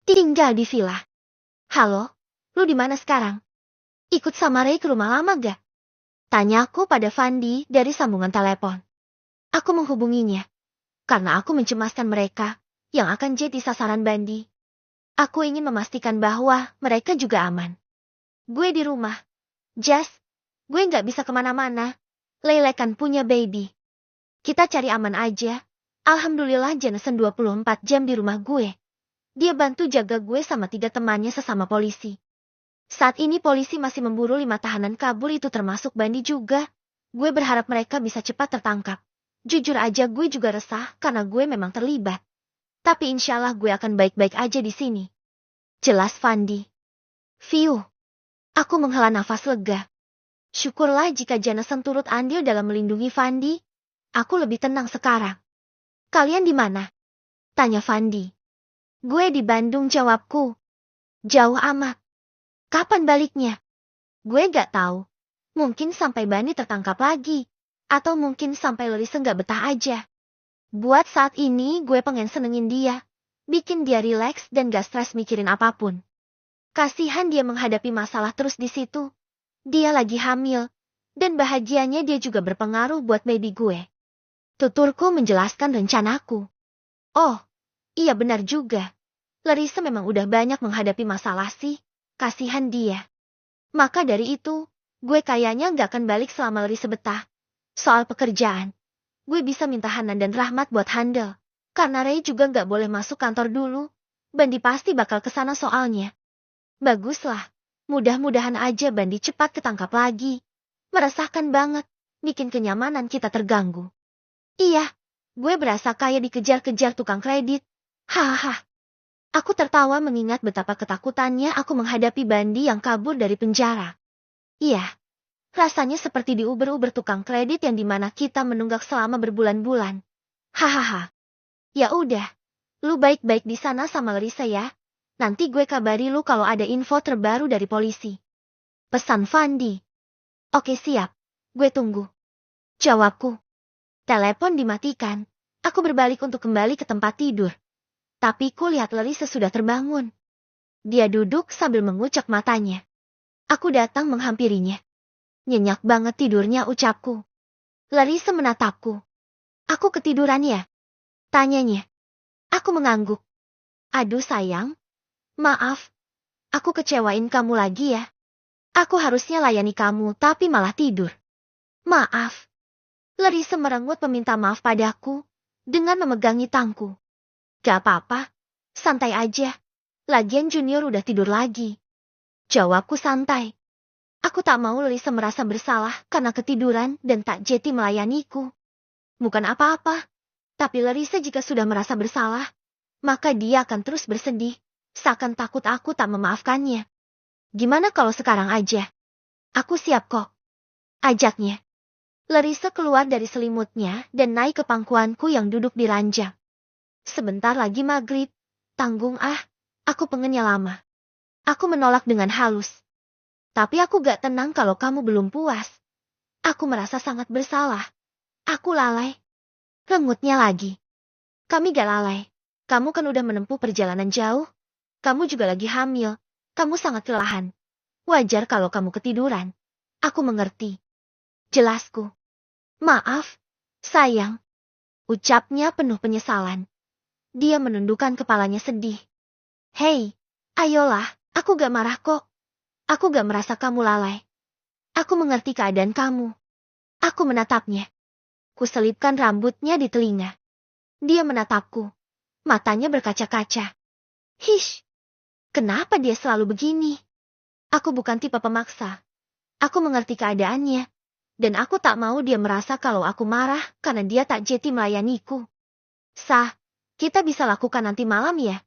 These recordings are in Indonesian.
Tinggal di villa. Halo, lu di mana sekarang? Ikut sama Ray ke rumah lama gak? Tanyaku pada Fandi dari sambungan telepon. Aku menghubunginya, karena aku mencemaskan mereka, yang akan jadi sasaran Bandi. Aku ingin memastikan bahwa mereka juga aman. Gue di rumah. Jas, gue nggak bisa kemana-mana. Lele kan punya baby. Kita cari aman aja. Alhamdulillah Jameson 24 jam di rumah gue. Dia bantu jaga gue sama 3 temannya sesama polisi. Saat ini polisi masih memburu 5 tahanan kabur itu termasuk Bandi juga. Gue berharap mereka bisa cepat tertangkap. Jujur aja gue juga resah karena gue memang terlibat. Tapi insya Allah gue akan baik-baik aja di sini. Jelas Fandi. Fiu. Aku menghela nafas lega. Syukurlah jika Jameson turut andil dalam melindungi Fandi. Aku lebih tenang sekarang. Kalian di mana? Tanya Fandi. Gue di Bandung jawabku. Jauh amat. Kapan baliknya? Gue gak tahu. Mungkin sampai Bani tertangkap lagi. Atau mungkin sampai Larissa gak betah aja. Buat saat ini gue pengen senengin dia. Bikin dia rileks dan gak stres mikirin apapun. Kasihan dia menghadapi masalah terus di situ. Dia lagi hamil. Dan bahagianya dia juga berpengaruh buat baby gue. Tuturku menjelaskan rencanaku. Oh, iya benar juga. Larissa memang udah banyak menghadapi masalah sih. Kasihan dia. Maka dari itu, gue kayaknya gak akan balik selama Larissa betah. Soal pekerjaan, gue bisa minta Hanan dan Rahmat buat handle. Karena Ray juga gak boleh masuk kantor dulu. Bandi pasti bakal kesana soalnya. Baguslah. Mudah-mudahan aja Bandi cepat ketangkap lagi. Meresahkan banget. Bikin kenyamanan kita terganggu. Iya, gue berasa kayak dikejar-kejar tukang kredit. Hahaha. Aku tertawa mengingat betapa ketakutannya aku menghadapi Bandi yang kabur dari penjara. Iya, rasanya seperti diuber-uber tukang kredit yang dimana kita menunggak selama berbulan-bulan. Hahaha. Ya udah, lu baik-baik di sana sama Larissa ya. Nanti gue kabari lu kalau ada info terbaru dari polisi. Pesan Fandi. Oke siap, gue tunggu. Jawabku. Telepon dimatikan. Aku berbalik untuk kembali ke tempat tidur. Tapi ku lihat Larissa sudah terbangun. Dia duduk sambil mengucek matanya. Aku datang menghampirinya. Nyenyak banget tidurnya ucapku. Larissa menatapku. Aku ketiduran ya? Tanyanya. Aku mengangguk. Aduh sayang. Maaf. Aku kecewain kamu lagi ya. Aku harusnya layani kamu tapi malah tidur. Maaf. Larissa merenggut meminta maaf padaku. Dengan memegangi tangku. Gak apa-apa. Santai aja. Lagian Junior udah tidur lagi. Jawabku santai. Aku tak mau Larissa merasa bersalah karena ketiduran dan tak jeti melayaniku. Bukan apa-apa. Tapi Larissa jika sudah merasa bersalah, maka dia akan terus bersedih. Seakan takut aku tak memaafkannya. Gimana kalau sekarang aja? Aku siap kok. Ajaknya. Larissa keluar dari selimutnya dan naik ke pangkuanku yang duduk di ranjang. Sebentar lagi maghrib. Tanggung ah. Aku pengennya lama. Aku menolak dengan halus. Tapi aku gak tenang kalau kamu belum puas. Aku merasa sangat bersalah. Aku lalai. Rengutnya lagi. Kami gak lalai. Kamu kan udah menempuh perjalanan jauh. Kamu juga lagi hamil. Kamu sangat kelelahan. Wajar kalau kamu ketiduran. Aku mengerti. Jelasku. Maaf. Sayang. Ucapnya penuh penyesalan. Dia menundukkan kepalanya sedih. Hei. Ayolah. Aku gak marah kok. Aku gak merasa kamu lalai. Aku mengerti keadaan kamu. Aku menatapnya. Kuselipkan rambutnya di telinga. Dia menatapku. Matanya berkaca-kaca. Hish. Kenapa dia selalu begini? Aku bukan tipe pemaksa. Aku mengerti keadaannya. Dan aku tak mau dia merasa kalau aku marah karena dia tak jeti melayaniku. Sah, kita bisa lakukan nanti malam ya?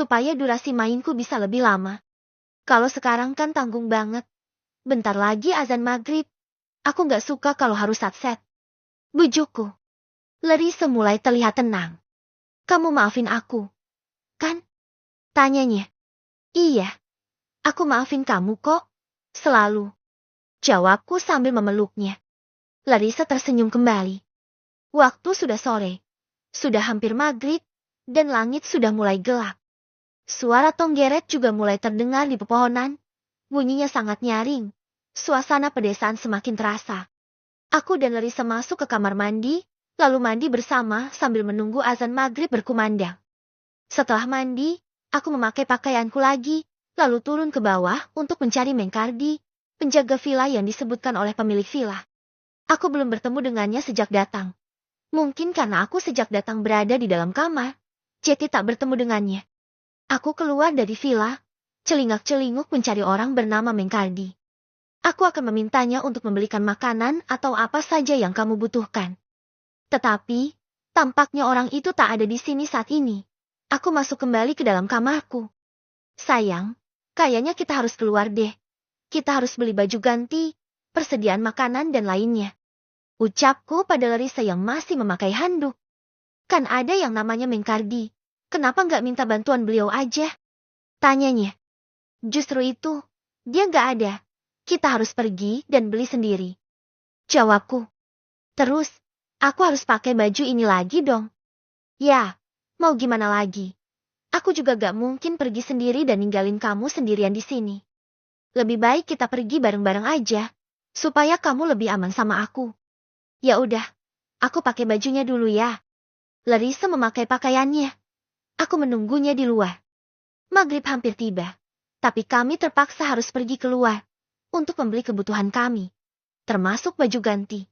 supaya durasi mainku bisa lebih lama. Kalau sekarang kan tanggung banget. Bentar lagi azan maghrib. Aku nggak suka kalau harus satset. Bujukku. Larissa mulai terlihat tenang. Kamu maafin aku, kan? Tanyanya. Iya. Aku maafin kamu kok. Selalu. Jawabku sambil memeluknya. Larissa tersenyum kembali. Waktu sudah sore. Sudah hampir maghrib. Dan langit sudah mulai gelap. Suara tonggeret juga mulai terdengar di pepohonan. Bunyinya sangat nyaring. Suasana pedesaan semakin terasa. Aku dan Larissa masuk ke kamar mandi, lalu mandi bersama sambil menunggu azan maghrib berkumandang. Setelah mandi, aku memakai pakaianku lagi, lalu turun ke bawah untuk mencari Mengkardi, penjaga villa yang disebutkan oleh pemilik villa. Aku belum bertemu dengannya sejak datang. Mungkin karena aku sejak datang berada di dalam kamar, jadi tak bertemu dengannya. Aku keluar dari villa, celingak-celinguk mencari orang bernama Mengkardi. Aku akan memintanya untuk membelikan makanan atau apa saja yang kamu butuhkan. Tetapi, tampaknya orang itu tak ada di sini saat ini. Aku masuk kembali ke dalam kamarku. Sayang, kayaknya kita harus keluar deh. Kita harus beli baju ganti, persediaan makanan dan lainnya. Ucapku pada Larissa yang masih memakai handuk. Kan ada yang namanya Mengkardi. Kenapa nggak minta bantuan beliau aja? Tanyanya. Justru itu, dia nggak ada. Kita harus pergi dan beli sendiri. Jawabku. Terus, aku harus pakai baju ini lagi dong. Ya, mau gimana lagi? Aku juga gak mungkin pergi sendiri dan ninggalin kamu sendirian di sini. Lebih baik kita pergi bareng-bareng aja, supaya kamu lebih aman sama aku. Ya udah, aku pakai bajunya dulu ya. Larissa memakai pakaiannya. Aku menunggunya di luar. Maghrib hampir tiba, tapi kami terpaksa harus pergi keluar untuk membeli kebutuhan kami, termasuk baju ganti.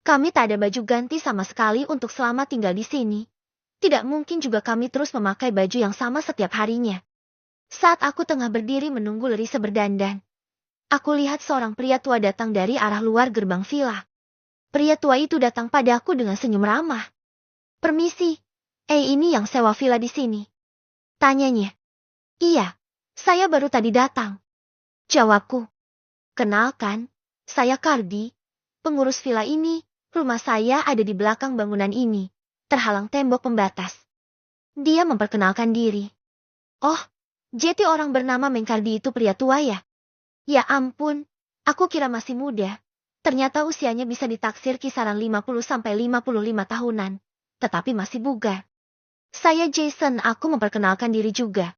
Kami tak ada baju ganti sama sekali untuk selama tinggal di sini. Tidak mungkin juga kami terus memakai baju yang sama setiap harinya. Saat aku tengah berdiri menunggu Larissa berdandan, aku lihat seorang pria tua datang dari arah luar gerbang villa. Pria tua itu datang padaku dengan senyum ramah. Permisi, ini yang sewa villa di sini. Tanyanya. Iya, saya baru tadi datang. Jawabku. Kenalkan, saya Kardi, pengurus villa ini. Rumah saya ada di belakang bangunan ini, terhalang tembok pembatas. Dia memperkenalkan diri. Oh, jadi orang bernama Mengkardi itu pria tua ya? Ya ampun, aku kira masih muda. Ternyata usianya bisa ditaksir kisaran 50-55 tahunan, tetapi masih bugar. Saya Jason, aku memperkenalkan diri juga.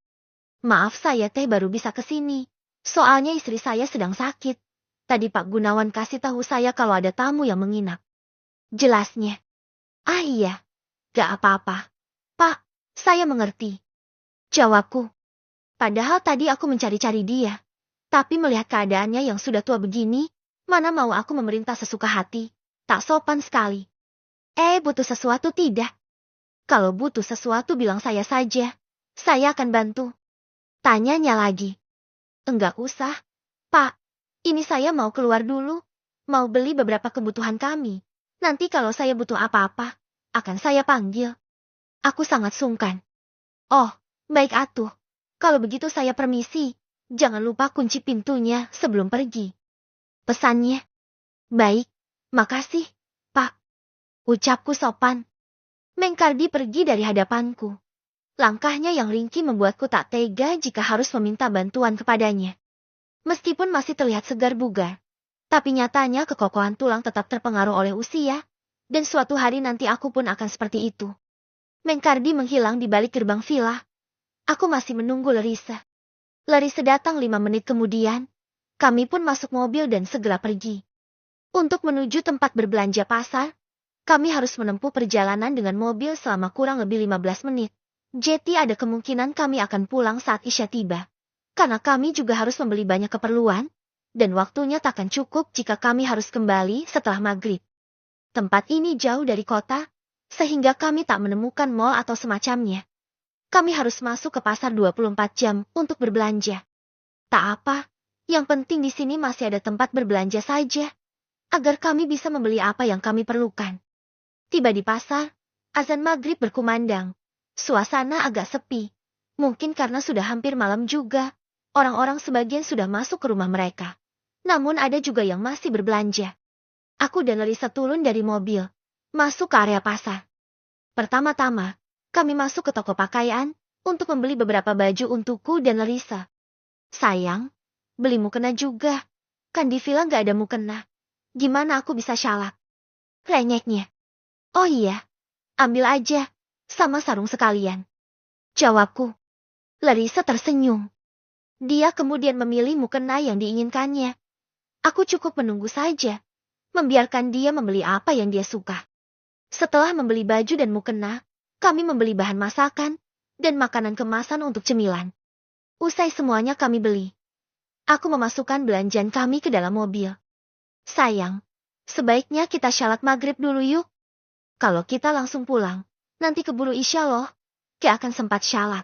Maaf saya baru bisa ke sini. Soalnya istri saya sedang sakit. Tadi Pak Gunawan kasih tahu saya kalau ada tamu yang menginap. Jelasnya. Ah iya, gak apa-apa. Pak, saya mengerti. Jawabku. Padahal tadi aku mencari-cari dia. Tapi melihat keadaannya yang sudah tua begini, mana mau aku memerintah sesuka hati. Tak sopan sekali. Butuh sesuatu tidak? Kalau butuh sesuatu bilang saya saja. Saya akan bantu. Tanyanya lagi. Enggak usah, Pak. Ini saya mau keluar dulu. Mau beli beberapa kebutuhan kami. Nanti kalau saya butuh apa-apa, akan saya panggil. Aku sangat sungkan. Oh, baik atuh. Kalau begitu saya permisi. Jangan lupa kunci pintunya sebelum pergi. Pesannya. Baik, makasih, Pak. Ucapku sopan. Mengkardi pergi dari hadapanku. Langkahnya yang ringkih membuatku tak tega jika harus meminta bantuan kepadanya. Meskipun masih terlihat segar bugar, tapi nyatanya kekokohan tulang tetap terpengaruh oleh usia, dan suatu hari nanti aku pun akan seperti itu. Mengkardi menghilang di balik gerbang villa. Aku masih menunggu Larissa. Larissa datang 5 menit kemudian. Kami pun masuk mobil dan segera pergi. Untuk menuju tempat berbelanja pasar, kami harus menempuh perjalanan dengan mobil selama kurang lebih 15 menit. Jadi ada kemungkinan kami akan pulang saat Isya tiba. Karena kami juga harus membeli banyak keperluan, dan waktunya takkan cukup jika kami harus kembali setelah maghrib. Tempat ini jauh dari kota, sehingga kami tak menemukan mal atau semacamnya. Kami harus masuk ke pasar 24 jam untuk berbelanja. Tak apa, yang penting di sini masih ada tempat berbelanja saja, agar kami bisa membeli apa yang kami perlukan. Tiba di pasar, azan maghrib berkumandang. Suasana agak sepi. Mungkin karena sudah hampir malam juga, orang-orang sebagian sudah masuk ke rumah mereka. Namun ada juga yang masih berbelanja. Aku dan Larissa turun dari mobil, masuk ke area pasar. Pertama-tama, kami masuk ke toko pakaian untuk membeli beberapa baju untukku dan Larissa. Sayang, beli mukena juga. Kan di villa gak ada mukena. Gimana aku bisa syalak? Renyeknya. Oh iya, ambil aja, sama sarung sekalian. Jawabku. Larissa tersenyum. Dia kemudian memilih mukena yang diinginkannya. Aku cukup menunggu saja, membiarkan dia membeli apa yang dia suka. Setelah membeli baju dan mukena, kami membeli bahan masakan dan makanan kemasan untuk cemilan. Usai semuanya kami beli. Aku memasukkan belanjaan kami ke dalam mobil. Sayang, sebaiknya kita syalat maghrib dulu yuk. Kalau kita langsung pulang, nanti keburu isya loh. Gak akan sempat syalat.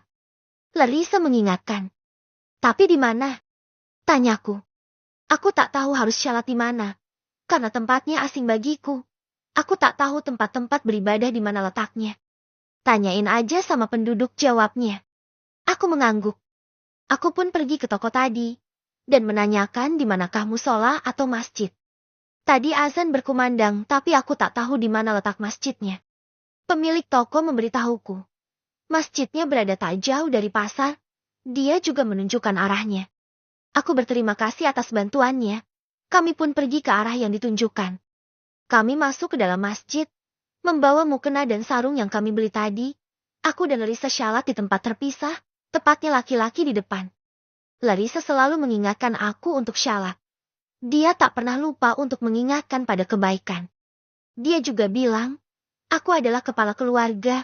Larissa mengingatkan. Tapi di mana? Tanyaku. Aku tak tahu harus syalat di mana, karena tempatnya asing bagiku. Aku tak tahu tempat-tempat beribadah di mana letaknya. Tanyain aja sama penduduk, jawabnya. Aku mengangguk. Aku pun pergi ke toko tadi, dan menanyakan di manakah musola atau masjid. Tadi azan berkumandang, tapi aku tak tahu di mana letak masjidnya. Pemilik toko memberitahuku. Masjidnya berada tak jauh dari pasar, dia juga menunjukkan arahnya. Aku berterima kasih atas bantuannya. Kami pun pergi ke arah yang ditunjukkan. Kami masuk ke dalam masjid, membawa mukena dan sarung yang kami beli tadi. Aku dan Larissa syalat di tempat terpisah, tepatnya laki-laki di depan. Larissa selalu mengingatkan aku untuk syalat. Dia tak pernah lupa untuk mengingatkan pada kebaikan. Dia juga bilang, aku adalah kepala keluarga.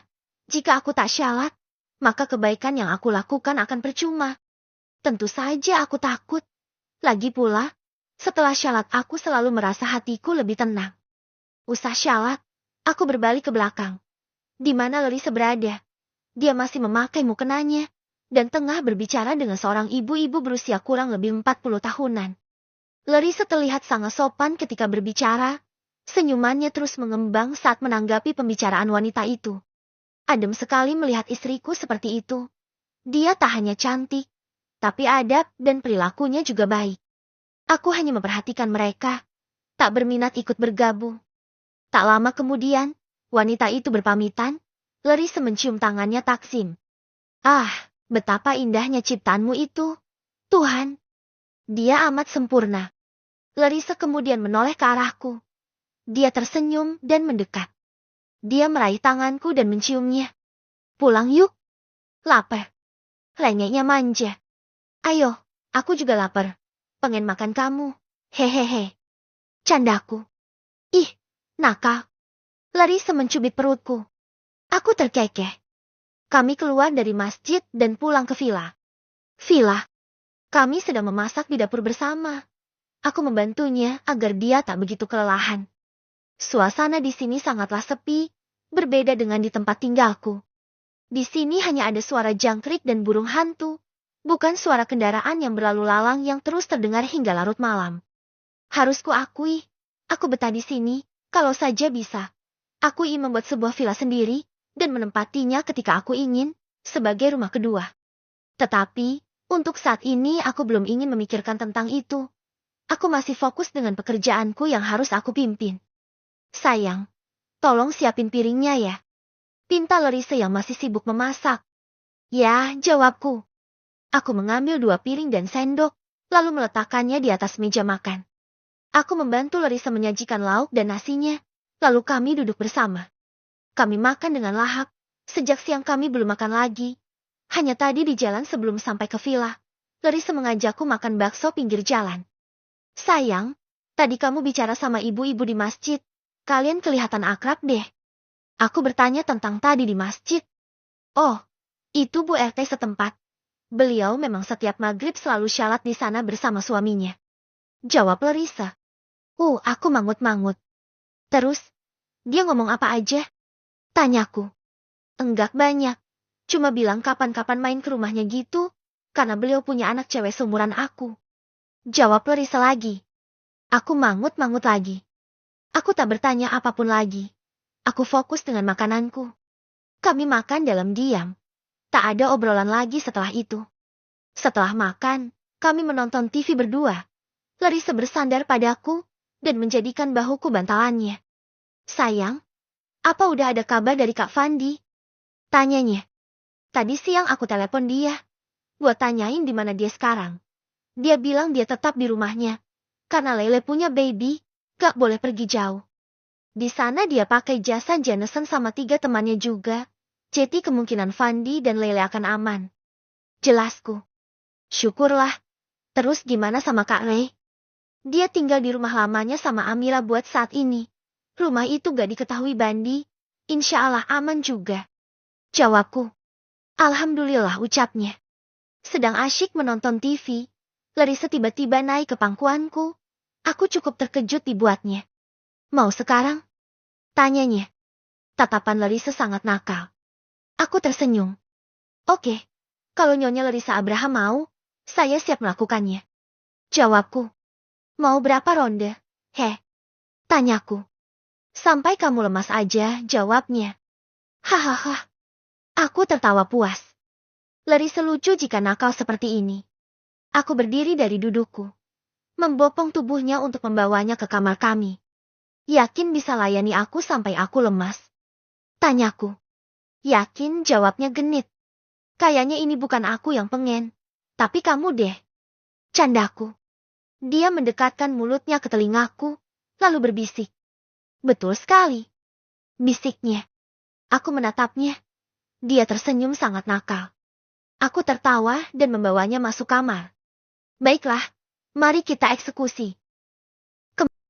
Jika aku tak syalat, maka kebaikan yang aku lakukan akan percuma. Tentu saja aku takut. Lagi pula, setelah syalat aku selalu merasa hatiku lebih tenang. Usah syalat, aku berbalik ke belakang. Di mana Larissa berada? Dia masih memakai mukenanya, dan tengah berbicara dengan seorang ibu-ibu berusia kurang lebih 40 tahunan. Larissa terlihat sangat sopan ketika berbicara. Senyumannya terus mengembang saat menanggapi pembicaraan wanita itu. Adem sekali melihat istriku seperti itu. Dia tak hanya cantik, tapi adab dan perilakunya juga baik. Aku hanya memperhatikan mereka, tak berminat ikut bergabung. Tak lama kemudian, wanita itu berpamitan. Larissa mencium tangannya Taksim. Ah, betapa indahnya ciptaanmu itu, Tuhan. Dia amat sempurna. Larissa kemudian menoleh ke arahku. Dia tersenyum dan mendekat. Dia meraih tanganku dan menciumnya. Pulang yuk. Lapar. Lengeknya manja. Ayo, aku juga lapar. Pengen makan kamu. Hehehe. Candaku. Ih, nakal. Larissa mencubit perutku. Aku terkekeh. Kami keluar dari masjid dan pulang ke villa. Villa. Kami sedang memasak di dapur bersama. Aku membantunya agar dia tak begitu kelelahan. Suasana di sini sangatlah sepi, berbeda dengan di tempat tinggalku. Di sini hanya ada suara jangkrik dan burung hantu, bukan suara kendaraan yang berlalu lalang yang terus terdengar hingga larut malam. Harus kuakui, aku betah di sini, kalau saja bisa. Aku ingin membuat sebuah villa sendiri, dan menempatinya ketika aku ingin, sebagai rumah kedua. Tetapi, untuk saat ini aku belum ingin memikirkan tentang itu. Aku masih fokus dengan pekerjaanku yang harus aku pimpin. Sayang, tolong siapin piringnya ya. Pinta Larissa yang masih sibuk memasak. Ya, jawabku. Aku mengambil 2 piring dan sendok, lalu meletakkannya di atas meja makan. Aku membantu Larissa menyajikan lauk dan nasinya, lalu kami duduk bersama. Kami makan dengan lahap, sejak siang kami belum makan lagi. Hanya tadi di jalan sebelum sampai ke villa, Larissa mengajakku makan bakso pinggir jalan. Sayang, tadi kamu bicara sama ibu-ibu di masjid. Kalian kelihatan akrab deh. Aku bertanya tentang tadi di masjid. Oh, itu Bu RT setempat. Beliau memang setiap maghrib selalu syalat di sana bersama suaminya. Jawab Larissa. Aku mangut-mangut. Terus, dia ngomong apa aja? Tanyaku. Enggak banyak. Cuma bilang kapan-kapan main ke rumahnya gitu, karena beliau punya anak cewek seumuran aku. Jawab Larissa lagi. Aku mangut-mangut lagi. Aku tak bertanya apapun lagi. Aku fokus dengan makananku. Kami makan dalam diam. Tak Tak ada obrolan lagi setelah itu. Setelah makan, kami menonton TV berdua. Larissa bersandar padaku dan menjadikan bahuku bantalannya. Sayang, apa udah ada kabar dari Kak Fandi? Tanyanya. Tadi siang aku telepon dia. Buat tanyain di mana dia sekarang. Dia bilang dia tetap di rumahnya. Karena Lele punya baby, gak boleh pergi jauh. Di sana dia pakai jasa Jameson sama 3 temannya juga. Jadi kemungkinan Fandi dan Lele akan aman. Jelasku. Syukurlah. Terus gimana sama Kak Ray? Dia tinggal di rumah lamanya sama Amira buat saat ini. Rumah itu gak diketahui Bandi. Insya Allah aman juga. Jawabku. Alhamdulillah ucapnya. Sedang asyik menonton TV, Larissa tiba-tiba naik ke pangkuanku. Aku cukup terkejut dibuatnya. Mau sekarang? Tanyanya. Tatapan Larissa sangat nakal. Aku tersenyum. Oke, kalau Nyonya Larissa Abraham mau, saya siap melakukannya. Jawabku. Mau berapa ronde? Heh. Tanyaku. Sampai kamu lemas aja, jawabnya. Hahaha. Aku tertawa puas. Larissa lucu jika nakal seperti ini. Aku berdiri dari dudukku. Membopong tubuhnya untuk membawanya ke kamar kami. Yakin bisa layani aku sampai aku lemas? Tanyaku. Yakin, jawabnya genit. Kayaknya ini bukan aku yang pengen. Tapi kamu deh. Candaku. Dia mendekatkan mulutnya ke telingaku, lalu berbisik. Betul sekali. Bisiknya. Aku menatapnya. Dia tersenyum sangat nakal. Aku tertawa dan membawanya masuk kamar. Baiklah, mari kita eksekusi.